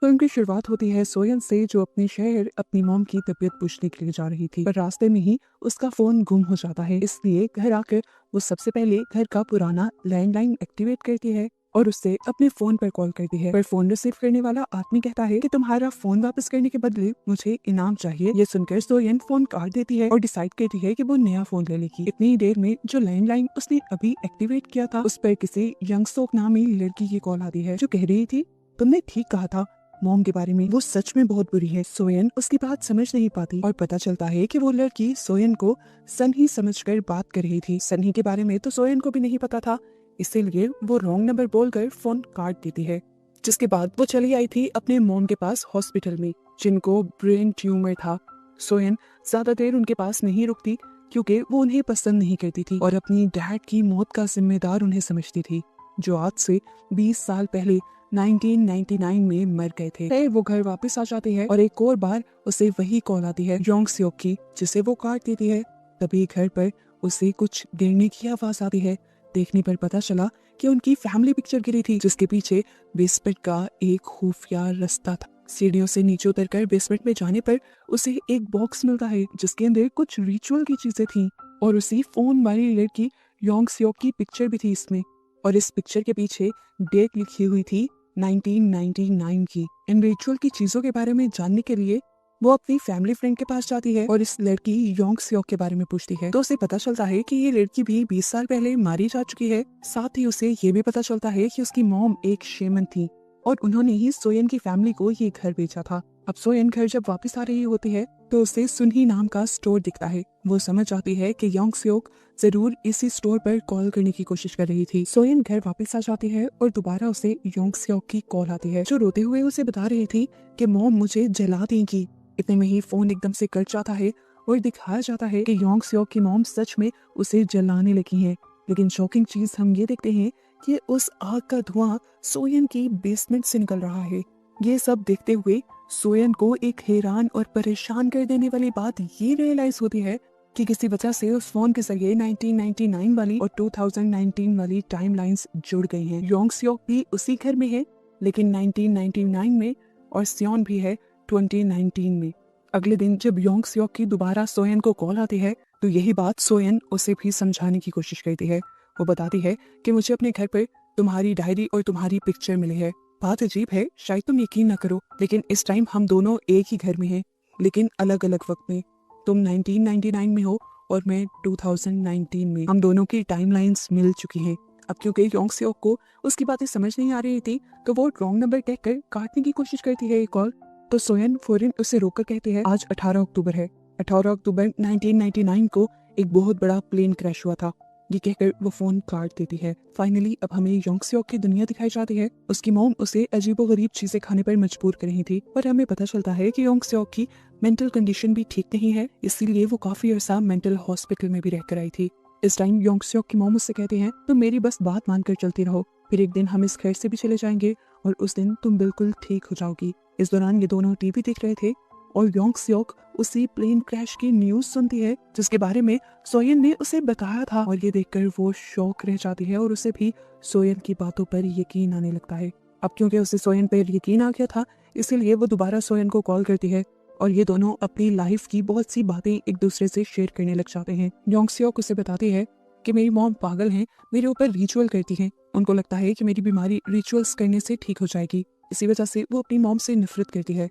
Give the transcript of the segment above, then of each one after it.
Film की शुरुआत होती है सोयन से, जो अपने शहर अपनी मॉम की तबीयत पूछने के लिए जा रही थी, पर रास्ते में ही उसका फोन गुम हो जाता है। इसलिए घर आकर वो सबसे पहले घर का पुराना लैंडलाइन एक्टिवेट करती है और उससे अपने फोन पर कॉल करती है। पर फोन रिसीव करने वाला आदमी कहता है कि तुम्हारा फोन वापस करने के बदले मुझे इनाम चाहिए। ये सुनकर सोयन फोन काट देती है और डिसाइड करती है कि वो नया फोन ले लेगी। इतनी देर में जो लैंडलाइन उसने अभी एक्टिवेट किया था, उस पर किसी यंगसोक नामी लड़की की कॉल आती है, जो कह रही थी तुमने ठीक कहा था, मॉम के बारे में वो सच में बहुत बुरी है। सोयन उसकी बात समझ नहीं पाती और पता चलता है कि वो लड़की सोयन को सन्ही समझकर बात कर रही थी। सन्ही के बारे में तो सोयन को भी नहीं पता था, इसीलिए वो रॉन्ग नंबर बोलकर फोन काट देती है। जिसके बाद वो चली आई थी अपने मॉम के पास हॉस्पिटल में, जिनको ब्रेन ट्यूमर था। सोयन ज्यादा देर उनके पास नहीं रुकती, क्योंकि वो उन्हें पसंद नहीं करती थी और अपनी डैड की मौत का जिम्मेदार उन्हें समझती थी, जो आज से 20 साल पहले 1999 में मर गए थे। वो घर वापस आ जाती है और एक और बार उसे वही कॉल आती है योंग सियोक की, जिसे वो काट देती है। तभी घर पर उसे कुछ गिरने की आवाज आती है। देखने पर पता चला कि उनकी फैमिली पिक्चर गिरी थी, जिसके पीछे बेसमेंट का एक खुफिया रास्ता था। सीढ़ियों से नीचे उतरकर बेसमेंट में जाने पर उसे एक बॉक्स मिलता है, जिसके अंदर कुछ रिचुअल की चीजें थी और उसी फोन वाली लड़की योंग सियोक की पिक्चर भी थी इसमें। और इस पिक्चर के पीछे डेट लिखी हुई थी 1999 की। इन रिचुअल की चीजों के बारे में जानने के लिए वो अपनी फैमिली फ्रेंड के पास जाती है और इस लड़की योंग सियोक के बारे में पूछती है, तो उसे पता चलता है कि ये लड़की भी 20 साल पहले मारी जा चुकी है। साथ ही उसे ये भी पता चलता है कि उसकी मॉम एक शेमन थी और उन्होंने ही सोयन की फैमिली को ये घर बेचा था। अब सोयन घर जब वापस आ रही होती है तो उसे सुनही नाम का स्टोर दिखता है। वो समझ आती है कि योंग सियोक जरूर इसी स्टोर पर कॉल करने की कोशिश कर रही थी। सोयन घर वापस आ जाती है और दोबारा उसे योंग सियोक की कॉल आती है, जो रोते हुए उसे बता रही थी कि मॉम मुझे जला देगी। इतने में ही फोन एकदम से कट जाता है और दिखाया जाता है कि योंग सियोक की मॉम सच में उसे जलाने लगी है। लेकिन शॉकिंग चीज हम ये देखते हैं कि उस आग का धुआं सोयन की बेसमेंट से निकल रहा है। ये सब देखते हुए सोयन को एक हैरान और परेशान कर देने वाली बात ये रियलाइज होती है कि किसी वजह से उस फोन के जरिए 1999 वाली और 2019 वाली टाइमलाइंस जुड़ गई हैं। योंग सियोक भी उसी घर में है, लेकिन 1999 में, और सियोन भी है 2019 में। अगले दिन जब योंग सियोक की दोबारा सोयन को कॉल आती है तो यही बात सोयन उसे भी समझाने की कोशिश करती है। वो बताती है कि मुझे अपने घर पर तुम्हारी डायरी और तुम्हारी पिक्चर मिली है। बात अजीब है, शायद तुम यकीन न करो, लेकिन इस टाइम हम दोनों एक ही घर में हैं, लेकिन अलग अलग वक्त में। तुम 1999 में हो और मैं 2019 में। हम दोनों की टाइमलाइंस मिल चुकी हैं। अब क्योंकि योंग सियोक को उसकी बातें समझ नहीं आ रही थी, तो वो रॉन्ग नंबर कहकर काटने की कोशिश करती है एक कॉल। तो सोयन फौरन उसे रोककर कहती है आज 18 अक्टूबर है। 18 अक्टूबर 1999 को एक बहुत बड़ा प्लेन क्रैश हुआ था। ये कहकर वो फोन काट देती है। फाइनली अब हमें योंग सियोक की दुनिया दिखाई जाती है। उसकी मॉम उसे अजीबोगरीब चीजें खाने पर मजबूर कर रही थी, पर हमें पता चलता है कि योंग सियोक की मेंटल कंडीशन भी ठीक नहीं है, इसीलिए वो काफी अरसा मेंटल हॉस्पिटल में भी रहकर आई थी। इस टाइम योंग सियोक की मॉम उससे कहती हैं तुम मेरी बस बात मानकर चलती रहो, फिर एक दिन हम इस घर से भी चले जाएंगे और उस दिन तुम बिल्कुल ठीक हो जाओगी। इस दौरान ये दोनों टीवी देख रहे थे और योंग सियोक उसी प्लेन क्रैश की न्यूज सुनती है, जिसके बारे में सोयन ने उसे बताया था, और ये देखकर वो शौक रह जाती है और उसे भी सोयन की बातों पर यकीन आने लगता है। अब क्योंकि उसे सोयन पर यकीन आ गया था, इसीलिए वो दोबारा सोयन को कॉल करती है और ये दोनों अपनी लाइफ की बहुत सी बातें एक दूसरे से शेयर करने लग जाते हैं। योंग सियोक उसे बताती है कि मेरी मॉम पागल हैं, मेरे ऊपर रिचुअल करती हैं। उनको लगता है कि मेरी बीमारी रिचुअल्स करने से ठीक हो जाएगी, इसी वजह से वो अपनी मॉम से नफरत करती है।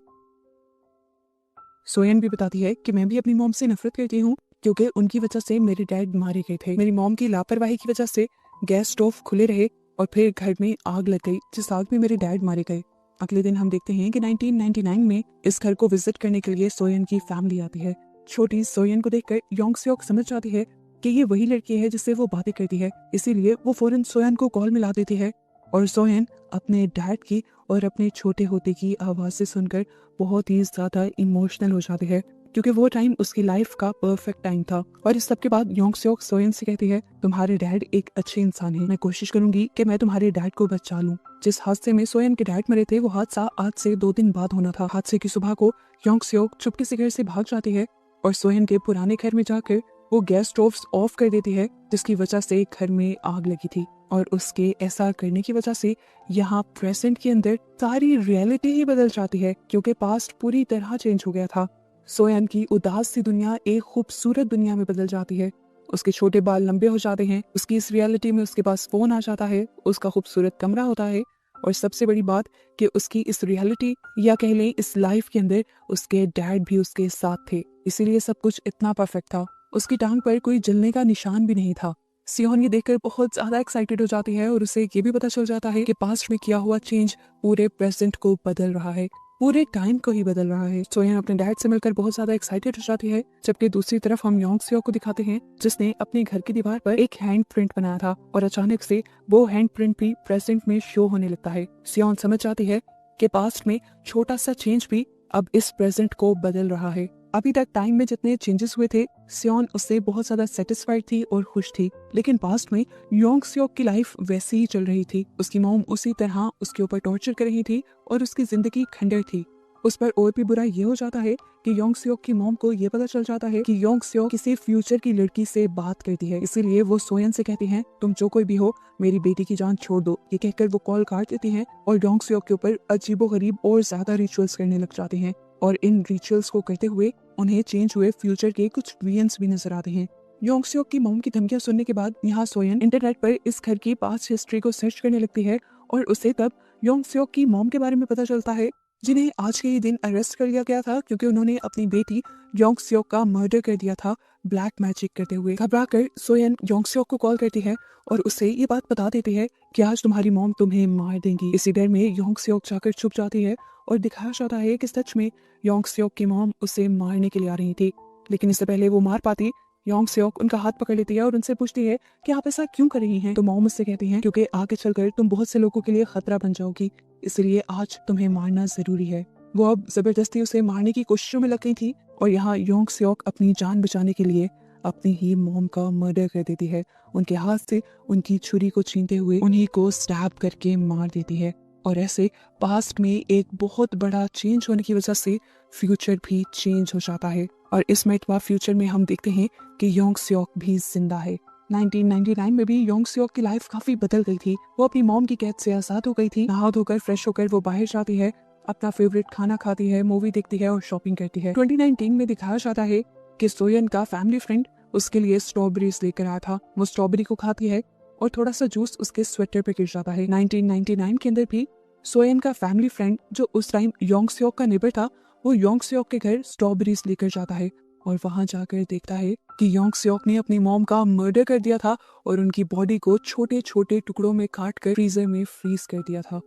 सोयन भी बताती है कि मैं भी अपनी मॉम से नफरत करती हूँ, क्योंकि उनकी वजह से मेरे डैड मारे गए थे। मेरी मॉम की लापरवाही की वजह से गैस स्टोव खुले रहे और फिर घर में आग लग गई, जिस आग में मेरे डैड मारे गए। अगले दिन हम देखते हैं कि 1999 में इस घर को विजिट करने के लिए सोयन की फैमिली आती है। छोटी सोयन को देखकर योंग सियोक समझ जाती है कि ये वही लड़की है जिससे वो बातें करती है, इसीलिए वो फौरन सोयन को कॉल मिला देती है और सोयन अपने डैड की और अपने छोटे होते की आवाज़ें सुनकर बहुत ही ज्यादा इमोशनल हो जाती है, क्योंकि वो टाइम उसकी लाइफ का परफेक्ट टाइम था। और इस सब के बाद योंग सियोक सोयन से कहती है तुम्हारे डैड एक अच्छे इंसान हैं, मैं कोशिश करूंगी कि मैं तुम्हारे डैड को बचा लूं। जिस हादसे में सोयन के डैड मरे थे वो हादसा आज से 2 दिन बाद होना था। हादसे की सुबह को योंग सियोक चुपके से घर से भाग जाती है और सोयन के पुराने घर में जाकर वो गैस स्टोव्स ऑफ कर देती है, जिसकी वजह से घर में आग लगी थी। और उसके ऐसा करने की वजह से यहाँ प्रेजेंट के अंदर सारी रियलिटी ही बदल जाती है, क्योंकि पास्ट पूरी तरह चेंज हो गया था। सोयन की उदास सी दुनिया एक खूबसूरत दुनिया में बदल जाती है। उसके छोटे बाल लंबे हो जाते हैं, उसकी इस रियलिटी में उसके पास फोन आ जाता है, उसका खूबसूरत कमरा होता है, और सबसे बड़ी बात कि उसकी इस रियलिटी या कह लें इस लाइफ के अंदर उसके डैड भी उसके साथ थे, इसीलिए सब कुछ इतना परफेक्ट था। उसकी टांग पर कोई जलने का निशान भी नहीं था। सियोन ये देखकर बहुत ज्यादा एक्साइटेड हो जाती है और उसे ये भी पता चल जाता है कि पास्ट में किया हुआ चेंज पूरे प्रेजेंट को बदल रहा है, पूरे टाइम को ही बदल रहा है। सोयन अपने डैड से मिलकर बहुत ज्यादा एक्साइटेड हो जाती है, जबकि दूसरी तरफ हम योंग सियो को दिखाते हैं, जिसने अपने घर की दीवार पर एक हैंड प्रिंट बनाया था और अचानक से वो हैंड प्रिंट भी प्रेजेंट में शो होने लगता है। सियोन समझ जाती है कि पास्ट में छोटा सा चेंज भी अब इस प्रेजेंट को बदल रहा है। अभी तक टाइम में जितने चेंजेस हुए थे, सियोन उससे बहुत ज्यादा सेटिस्फाइड थी और खुश थी, लेकिन पास्ट में योंग सियोक की लाइफ वैसी ही चल रही थी। उसकी मॉम उसी तरह उसके ऊपर टॉर्चर कर रही थी और उसकी जिंदगी खंडर थी। उस पर और भी बुरा ये हो जाता है कि योंग सियोक की मॉम को ये पता चल जाता है कि योंग सियोक किसी फ्यूचर की लड़की से बात करती है, इसीलिए वो सोयन से कहती हैं, तुम जो कोई भी हो मेरी बेटी की जान छोड़ दो। ये कहकर वो कॉल काट देती हैं और योंग सियोक के ऊपर अजीबोगरीब और ज्यादा रिचुअल्स करने लग जाते हैं, और इन रिचुअल्स को करते हुए उन्हें चेंज हुए फ्यूचर के कुछ विजन्स भी नजर आते हैं। योंग सियोक की मॉम की धमकियां सुनने के बाद यहाँ सोयन इंटरनेट पर इस घर की पास्ट हिस्ट्री को सर्च करने लगती है और उसे तब योंग सियोक की मॉम के बारे में पता चलता है, जिन्हें आज के ही दिन अरेस्ट कर लिया गया था क्योंकि उन्होंने अपनी बेटी योंग सियोक का मर्डर कर दिया था ब्लैक मैजिक करते हुए। घबराकर सोयन योंग सियोक को कॉल करती है और उसे ये बात बता देती है कि आज तुम्हारी मॉम तुम्हें मार देंगी। इसी डर में योंग सियोक जाकर छुप जाती है और दिखाया जाता है कि सच में योंग सियोक की मॉम उसे मारने के लिए आ रही थी, लेकिन इससे पहले वो मार पाती, योंग सियोक उनका हाथ पकड़ लेती है और उनसे पूछती है कि आप ऐसा क्यों कर रही हैं। तो मॉम उससे कहती हैं, क्योंकि आगे चलकर तुम बहुत से लोगों के लिए खतरा बन जाओगी, इसलिए आज तुम्हें मारना जरूरी है। वो अब जबरदस्ती उसे मारने की कोशिशों में लग गई थी और यहाँ योंग सियोक अपनी जान बचाने के लिए अपनी ही मॉम का मर्डर कर देती है। उनके हाथ से उनकी छुरी को छीनते हुए उन्हीं को स्टैब करके मार देती है। और ऐसे पास्ट में एक बहुत बड़ा चेंज होने की वजह से फ्यूचर भी चेंज हो जाता है, और इस मरतबा फ्यूचर में हम देखते हैं कि योंग सियोक भी जिंदा है। 1999 में भी योंग सियोक की लाइफ काफी बदल गई थी। वो अपनी मॉम की कैद से आजाद हो गई थी। नहा धोकर फ्रेश होकर वो बाहर जाती है, अपना फेवरेट खाना खाती है, मूवी देखती है और शॉपिंग करती है। 2019 में दिखाया जाता है कि सोयन का फैमिली फ्रेंड उसके लिए स्ट्रॉबेरीज लेकर आया था। वो स्ट्रॉबेरी को खाती है और थोड़ा सा जूस उसके स्वेटर पे गिर जाता है। 1999 के अंदर भी सोयन का फैमिली फ्रेंड जो उस टाइम योंग सियोक का नेबर था, वो योंग सियोक के घर स्ट्रॉबेरीज लेकर जाता है और वहां जाकर देखता है कि योंग सियोक ने अपनी मॉम का मर्डर कर दिया था और उनकी बॉडी को छोटे छोटे टुकड़ों में काट कर फ्रीजर में फ्रीज कर दिया था।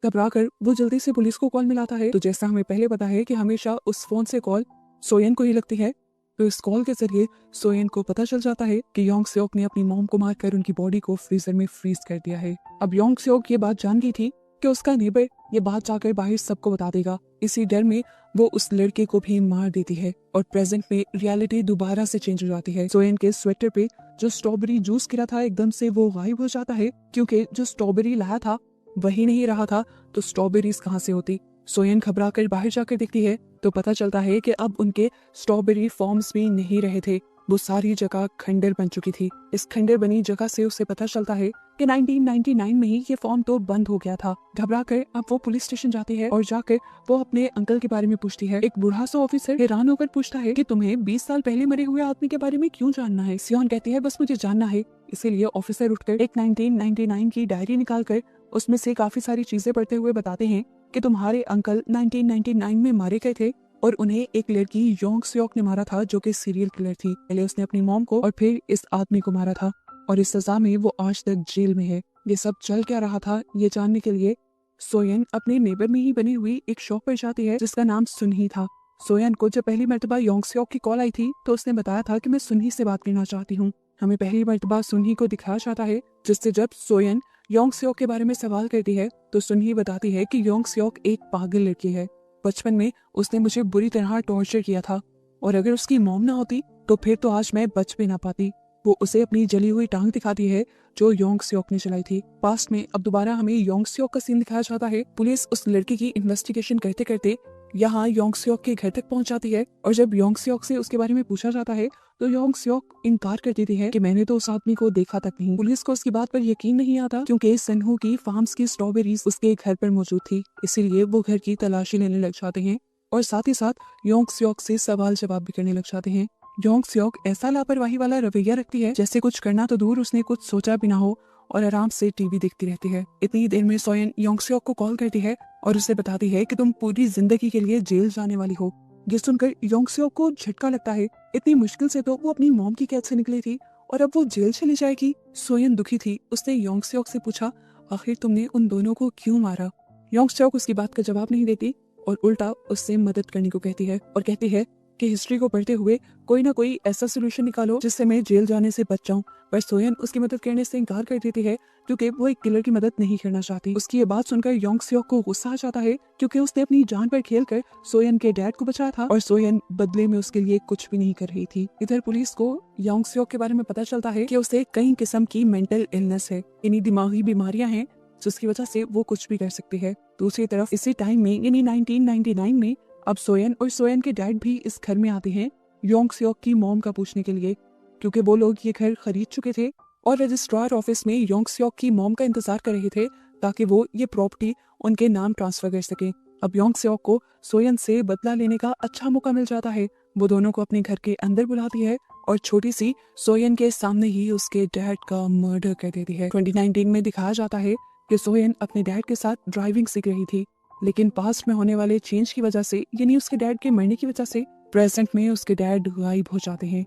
घबराकर वो जल्दी से पुलिस को कॉल मिलाता है। तो जैसा हमें पहले पता है कि हमेशा उस फोन से कॉल सोयन को ही लगती है, तो इस कॉल के जरिए सोयन को पता चल जाता है कि योंग सियोक ने अपनी मॉम को मारकर उनकी बॉडी को फ्रीजर में फ्रीज कर दिया है। अब योंग सियोक ये बात जान गई थी कि उसका नेबर ये बात जाकर बाहर सबको बता देगा। इसी डर में वो उस लड़के को भी मार देती है और प्रेजेंट में रियलिटी दोबारा से चेंज हो जाती है। सोयन के स्वेटर पे जो स्ट्रॉबेरी जूस गिरा था एकदम से वो गायब हो जाता है, क्योंकि जो स्ट्रॉबेरी लाया था वही नहीं रहा था, तो स्ट्रॉबेरीज कहाँ से होती। सोयन घबरा कर बाहर जाकर देखती है तो पता चलता है कि अब उनके स्ट्रॉबेरी फॉर्म्स भी नहीं रहे थे, वो सारी जगह खंडर बन चुकी थी। इस खंडर बनी जगह से उसे पता चलता है कि 1999 में ही ये फॉर्म तो बंद हो गया था। घबरा कर अब वो पुलिस स्टेशन जाती है और जाकर वो अपने अंकल के बारे में पूछती है। एक बूढ़ा सा ऑफिसर हैरान होकर पूछता है कि तुम्हें 20 साल पहले मरे हुए आदमी के बारे में क्यों जानना है। सियोन कहती है बस मुझे जानना है। इसीलिए ऑफिसर उठकर एक 1999 की डायरी निकालकर उसमें से काफी सारी चीजें पढ़ते हुए बताते हैं कि तुम्हारे अंकल 1999 में मारे गए थे और उन्हें एक लड़की योंग सियोक ने मारा था जो कि सीरियल किलर थी। पहले उसने अपनी मॉम को और फिर इस आदमी को मारा था और इस सजा में वो आज तक जेल में है। ये सब चल क्या रहा था ये जानने के लिए सोयन अपने नेबर में ही बनी हुई एक शॉप पर जाती है जिसका नाम सुनही था। सोयन को जब पहली मर्तबा योंग सियोक की कॉल आई थी तो उसने बताया था कि मैं सुनही से बात करना चाहती हूँ। हमें पहली मर्तबा सुनही को दिखाया जाता है, जिससे जब सोयन योंग सियोक के बारे में सवाल करती है तो सुनही बताती है कि योंग सियोक एक पागल लड़की है। बचपन में उसने मुझे बुरी तरह टॉर्चर किया था और अगर उसकी मॉम ना होती तो फिर तो आज मैं बच भी ना पाती। वो उसे अपनी जली हुई टांग दिखाती है जो योंग सियोक ने चलाई थी। पास्ट में अब दोबारा हमें योंग सियोक का सीन दिखाया जाता है। पुलिस उस लड़की की इन्वेस्टिगेशन करते करते यहाँ योंग सियोक के घर तक पहुंच जाती है और जब योंग सियोक से उसके बारे में पूछा जाता है तो योंग सियोक इनकार कर देती है कि मैंने तो उस आदमी को देखा तक नहीं। पुलिस को उसकी बात पर यकीन नहीं आता क्योंकि सनहू की फार्म्स की स्ट्रॉबेरीज उसके घर पर मौजूद थी, इसीलिए वो घर की तलाशी लेने लग जाते हैं और साथ ही साथ योंग सियोक से सवाल जवाब भी करने लग जाते हैं। योंग सियोक ऐसा लापरवाही वाला रवैया रखती है जैसे कुछ करना तो दूर उसने कुछ सोचा भी ना हो और आराम से टीवी देखती रहती है। इतनी देर में सोयन योंग सियोक को कॉल करती है और उसे बताती है कि तुम पूरी जिंदगी के लिए जेल जाने वाली हो। ये सुनकर योंग सियोक को झटका लगता है, इतनी मुश्किल से तो वो अपनी मॉम की कैद से निकली थी और अब वो जेल चली जाएगी। सोयन दुखी थी, उसने योंग सियोक से पूछा आखिर तुमने उन दोनों को क्यों मारा। योंग सियोक उसकी बात का जवाब नहीं देती और उल्टा उससे मदद करने को कहती है और कहती है कि हिस्ट्री को पढ़ते हुए कोई ना कोई ऐसा सोल्यूशन निकालो जिससे मैं जेल जाने से बच जाऊं। पर सोयन उसकी मदद करने से इनकार कर देती है क्योंकि वो एक किलर की मदद नहीं करना चाहती। उसकी ये बात सुनकर योंग सियोक को गुस्सा आ जाता है क्योंकि उसने अपनी जान पर खेलकर सोयन के डैड को बचाया था और सोयन बदले में उसके लिए कुछ भी नहीं कर रही थी। इधर पुलिस को योंग सियोक के बारे में पता चलता है कि उसे कई किस्म की मेंटल इलनेस है, इन्हीं दिमागी बीमारियां हैं जिसकी वजह से वो कुछ भी कर सकती है। दूसरी तरफ इसी टाइम में यानी 1999 में अब सोयन और सोयन के डैड भी इस घर में आते हैं योंग सियोक की मॉम का पूछने के लिए, क्योंकि वो लोग ये घर खरीद चुके थे और रजिस्ट्रार ऑफिस में योंग सियोक की मॉम का इंतजार कर रहे थे ताकि वो ये प्रॉपर्टी उनके नाम ट्रांसफर कर सके। अब योंग सियोक को सोयन से बदला लेने का अच्छा मौका मिल जाता है। वो दोनों को अपने घर के अंदर बुलाती है और छोटी सी सोयन के सामने ही उसके डैड का मर्डर कर देती है। 2019 में दिखाया जाता है कि सोयन अपने डैड के साथ ड्राइविंग सीख रही थी, लेकिन पास्ट में होने वाले चेंज की वजह से यानी उसके डैड के मरने की वजह से प्रेजेंट में उसके डैड गायब हो जाते हैं।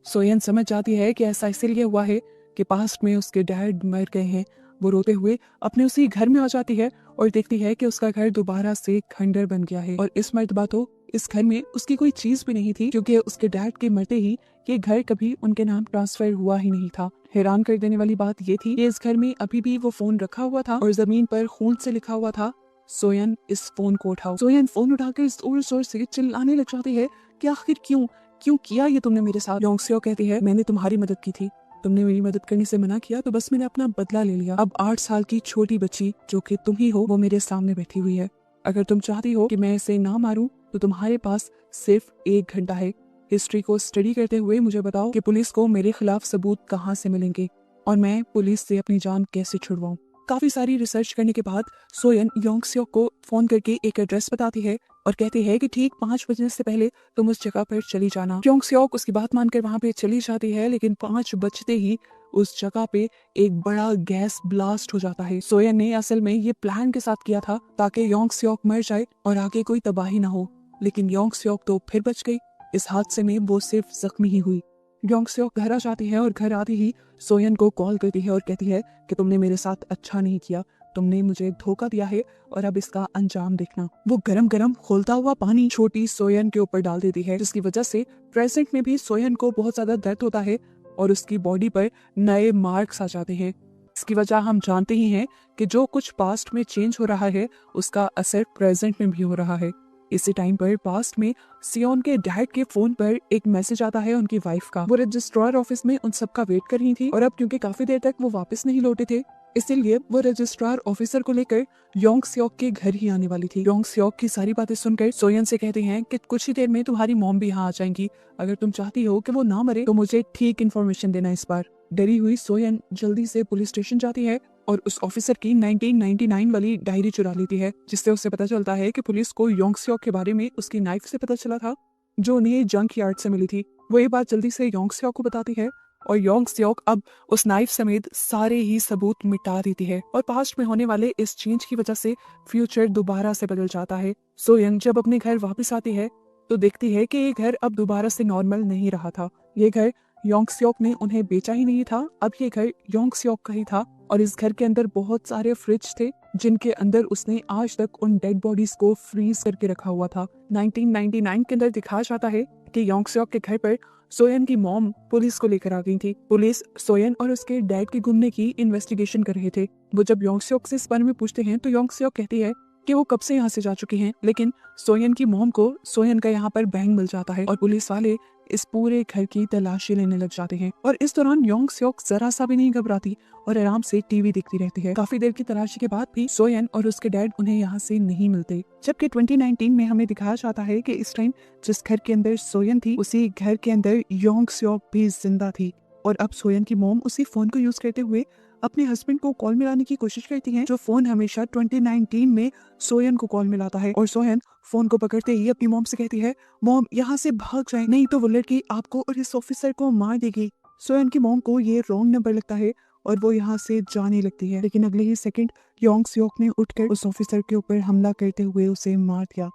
सोयन समझ जाती है कि ऐसा इसलिए हुआ है कि पास्ट में उसके डैड मर गए हैं। वो रोते हुए अपने उसी घर में आ जाती है और देखती है कि उसका घर दोबारा से खंडर बन गया है और इस मर्तबा तो इस घर में उसकी कोई चीज भी नहीं थी क्योंकि उसके डैड के मरते ही ये घर कभी उनके नाम ट्रांसफर हुआ ही नहीं था। हैरान कर देने वाली बात ये थी कि इस घर में अभी भी वो फोन रखा हुआ था और जमीन पर खून से लिखा हुआ था सोयन इस फोन को उठाओ। सोयन फोन उठाकर जोर जोर से चिल्लाने लग जाती है कि आखिर क्यों क्यों किया ये तुमने मेरे साथ। योंग सियोक कहती है मैंने तुम्हारी मदद की थी, तुमने मेरी मदद करने से मना किया तो बस मैंने अपना बदला ले लिया। अब 8 साल की छोटी बच्ची जो कि तुम ही हो वो मेरे सामने बैठी हुई है। अगर तुम चाहती हो कि मैं इसे ना मारूं तो तुम्हारे पास सिर्फ 1 घंटा है। हिस्ट्री को स्टडी करते हुए मुझे बताओ कि पुलिस को मेरे खिलाफ सबूत कहाँ से मिलेंगे और मैं पुलिस से अपनी जान कैसे छुड़वाऊं। काफी सारी रिसर्च करने के बाद सोयन योंग सियोक को फोन करके एक एड्रेस बताती है और कहती है कि ठीक 5 बजने से पहले तुम उस जगह पर चली जाना। योंग सियोक उसकी बात मानकर वहां पे चली जाती है, लेकिन 5 बजते ही उस जगह पे एक बड़ा गैस ब्लास्ट हो जाता है। सोयन ने असल में ये प्लान के साथ किया था ताकि योंग सियोक मर जाए और आगे कोई तबाही ना हो, लेकिन योंग सियोक तो फिर बच गई। इस हादसे में वो सिर्फ जख्मी ही हुई। योंग सियोक घर आ जाती है और घर आते ही सोयन को कॉल करती है और कहती है कि तुमने मेरे साथ अच्छा नहीं किया, तुमने मुझे धोखा दिया है और अब इसका अंजाम देखना। वो गरम गरम खौलता हुआ पानी छोटी सोयन के ऊपर डाल देती है, जिसकी वजह से प्रेजेंट में भी सोयन को बहुत ज्यादा दर्द होता है और उसकी बॉडी पर नए मार्क्स आ जाते हैं। इसकी वजह हम जानते ही हैं कि जो कुछ पास्ट में चेंज हो रहा है उसका असर प्रेजेंट में भी हो रहा है। इसी टाइम पर पास्ट में सियोन के डैड के फोन पर एक मैसेज आता है उनकी वाइफ का। वो रजिस्ट्रार ऑफिस में उन सबका वेट कर रही थी और अब क्योंकि काफी देर तक वो वापस नहीं लौटे थे इसीलिए वो रजिस्ट्रार ऑफिसर को लेकर योंग सियोक के घर ही आने वाली थी। योंग सियोक की सारी बातें सुनकर सोयन से कहते हैं कि कुछ ही देर में तुम्हारी मॉम भी यहाँ आ जाएंगी, अगर तुम चाहती हो कि वो ना मरे तो मुझे ठीक इन्फॉर्मेशन देना। इस बार डरी हुई सोयन जल्दी से पुलिस स्टेशन जाती है और उस ऑफिसर की 1999 वाली डायरी चुरा लेती है, जिससे उसे पता चलता है कि पुलिस को योंग सियोक के बारे में उसकी नाइफ से पता चला था जो उन्हें जंक यार्ड से मिली थी। वो ये बात जल्दी से योंग सियोक को बताती है और योंग सियोक अब उस नाइफ समेत सारे ही सबूत मिटा देती है और पास्ट में होने वाले इस चेंज की वजह से फ्यूचर दोबारा से बदल जाता है। सोयन जब अपने घर वापस आती है तो देखती है कि ये घर अब दोबारा से नॉर्मल नहीं रहा था। ये घर योंग सियोक ने उन्हें बेचा ही नहीं था, अब ये घर योंग सियोक का ही था और इस घर के अंदर बहुत सारे फ्रिज थे जिनके अंदर उसने आज तक उन डेड बॉडीज को फ्रीज करके रखा हुआ था। 1999 के अंदर दिखाया जाता है कि योंग सियोक के घर पर सोयन की मॉम पुलिस को लेकर आ गई थी। पुलिस सोयन और उसके डैड के गुमने की इन्वेस्टिगेशन कर रहे थे। वो जब योंग सियोक से इस बारे में पूछते हैं तो योंग सियोक कहती है कि वो कब से यहाँ से जा चुके हैं, लेकिन सोयन की मॉम को सोयन का यहाँ पर बैंग मिल जाता है और पुलिस वाले इस पूरे घर की तलाशी लेने लग जाते हैं। और इस दौरान योंग स्योक जरा सा भी नहीं घबराती और आराम से टीवी देखती रहती है। काफी देर की तलाशी के बाद भी सोयन और उसके डैड उन्हें यहाँ से नहीं मिलते, जबकि 2019 में हमें दिखाया जाता है कि इस टाइम जिस घर के अंदर सोयन थी उसी घर के अंदर योंग स्योक भी जिंदा थी। और अब सोयन की मॉम उसी फोन को यूज करते हुए अपने हस्बैंड को कॉल मिलाने की कोशिश करती हैं, जो फोन हमेशा 2019 में सोयन को कॉल मिलाता है। और सोयन फोन को पकड़ते ही अपनी मॉम से कहती है, मॉम यहाँ से भाग जाए, नहीं तो वो लड़की आपको और इस ऑफिसर को मार देगी। सोयन की मॉम को ये रॉन्ग नंबर लगता है और वो यहाँ से जाने लगती है, लेकिन अगले ही सेकंड योंग स्योक ने उठकर उस ऑफिसर के ऊपर हमला करते हुए उसे मार दिया।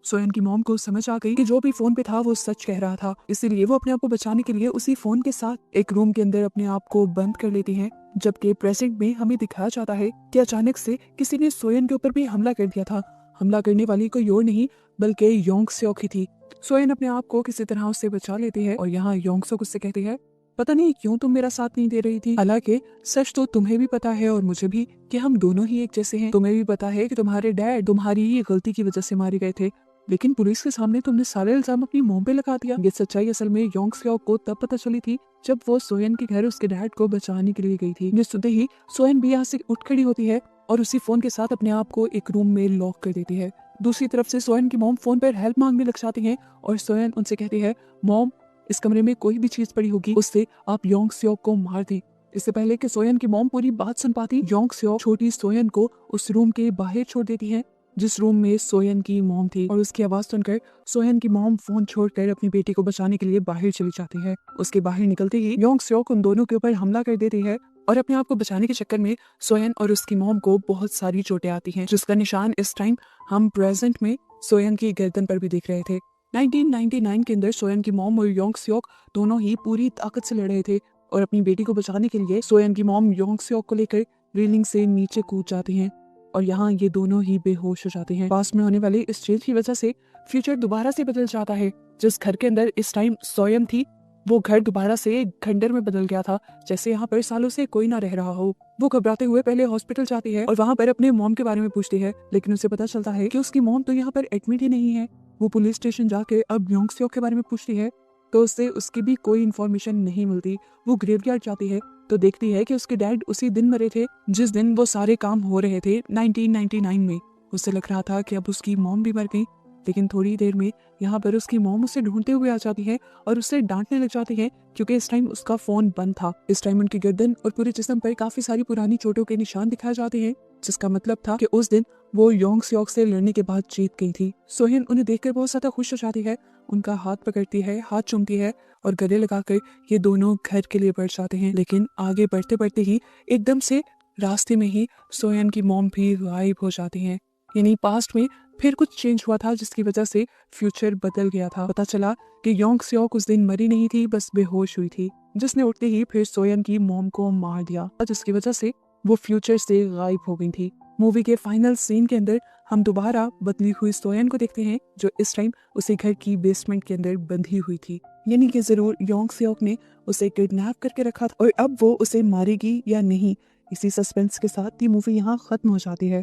सोयन की मॉम को समझ आ गई कि जो भी फोन पे था वो सच कह रहा था, इसीलिए वो अपने आप को बचाने के लिए उसी फोन के साथ एक रूम के अंदर अपने आप को बंद कर लेती हैं। जबकि प्रेजेंट में हमें दिखाया जाता है कि अचानक से किसी ने सोयन के ऊपर भी हमला कर दिया था। हमला करने वाली कोई और नहीं बल्कि योंग स्योक ही थी। सोयन अपने आप को किसी तरह उससे बचा लेती है और यहाँ योंग स्योक उससे कहती है, पता नहीं क्यों तुम मेरा साथ नहीं दे रही थी, हालांकि सच तो तुम्हें भी पता है और मुझे भी कि हम दोनों ही एक जैसे हैं। तुम्हें भी पता है कि तुम्हारे डैड तुम्हारी ही गलती की वजह से मारे गए थे, लेकिन पुलिस के सामने तुमने सारे इल्जाम अपनी मॉम पे लगा दिया। ये सच्चाई असल में योंग स्योक को तब पता चली थी जब वो सोयन के घर उसके डैड को बचाने के लिए गई थी। ये सुनते ही सोयन भी यहाँ से उठ खड़ी होती है और उसी फोन के साथ अपने आप को एक रूम में लॉक कर देती है। दूसरी तरफ से सोयन की मॉम फोन पर हेल्प मांगने लग जाती है और सोयन उनसे कहती है, मॉम इस कमरे में कोई भी चीज पड़ी होगी उससे आप योंग स्योक को मार दें। इससे पहले कि सोयन की मॉम पूरी बात सुन पाती, योंग स्योक छोटी सोयन को उस रूम के बाहर छोड़ देती है जिस रूम में सोयन की मॉम थी, और उसकी आवाज सुनकर सोयन की मॉम फोन छोड़कर अपनी बेटी को बचाने के लिए बाहर चली जाती है। उसके बाहर निकलते ही योंग स्योक उन दोनों के ऊपर हमला कर देती है और अपने आप को बचाने के चक्कर में सोयन और उसकी मॉम को बहुत सारी चोटें आती हैं, जिसका निशान इस टाइम हम प्रेजेंट में सोयन की गर्दन पर भी देख रहे थे। 1999 के अंदर सोयन की मॉम और योंग स्योक दोनों ही पूरी ताकत से लड़ रहे थे और अपनी बेटी को बचाने के लिए सोयन की मॉम योंग स्योक को लेकर रेलिंग से नीचे कूद जाती हैं और यहाँ ये दोनों ही बेहोश हो जाते हैं। पास में होने वाली इस चीज की वजह से फ्यूचर दोबारा से बदल जाता है। जिस घर के अंदर इस टाइम सोयन थी वो घर दोबारा से एक खंडर में बदल गया था, जैसे यहाँ पर सालों से कोई ना रह रहा हो। वो घबराते हुए पहले हॉस्पिटल जाती है और वहाँ पर अपने मॉम के बारे में पूछती है, लेकिन उसे पता चलता है कि उसकी मॉम तो यहाँ पर एडमिट ही नहीं है। वो पुलिस स्टेशन जाके अब योंग स्योक के बारे में पूछती है तो उससे उसकी भी कोई इन्फॉर्मेशन नहीं मिलती। वो ग्रेवयार्ड जाती है तो देखती है कि उसके डैड उसी दिन मरे थे जिस दिन वो सारे काम हो रहे थे 1999 में। उसे लग रहा था कि अब उसकी मॉम भी मर गई, लेकिन थोड़ी देर में यहाँ पर उसकी मॉम उसे ढूंढते हुए आ जाती है और उससे डांटने लग जाती है क्योंकि इस टाइम उसका फोन बंद था। इस टाइम उनकी गर्दन और पूरे जिस्म पर काफी सारी पुरानी चोटों के निशान दिखाए जाते हैं, जिसका मतलब था कि उस दिन वो योंग स्योक से लड़ने के बाद जीत गई थी। सोयन उन्हें देखकर बहुत ज्यादा खुश हो जाती है, उनका हाथ पकड़ती है, हाथ चूमती है और गले लगाकर ये दोनों घर के लिए बढ़ जाते हैं। लेकिन आगे बढ़ते बढ़ते ही एकदम से रास्ते में ही सोयन की मॉम भी गायब हो जाती हैं। यानी पास्ट में फिर कुछ चेंज हुआ था जिसकी वजह से फ्यूचर बदल गया था। पता चला कि योंग स्योक उस दिन मरी नहीं थी, बस बेहोश हुई थी, जिसने उठते ही फिर सोयन की मॉम को मार दिया, जिसकी वजह से वो फ्यूचर से गायब हो गई थी। मूवी के फाइनल सीन के अंदर हम दोबारा बदली हुई सोयन को देखते हैं जो इस टाइम उसी घर की बेसमेंट के अंदर बंधी हुई थी। यानी कि जरूर योंग स्योक ने उसे किडनैप करके रखा था और अब वो उसे मारेगी या नहीं, इसी सस्पेंस के साथ ये मूवी यहाँ खत्म हो जाती है।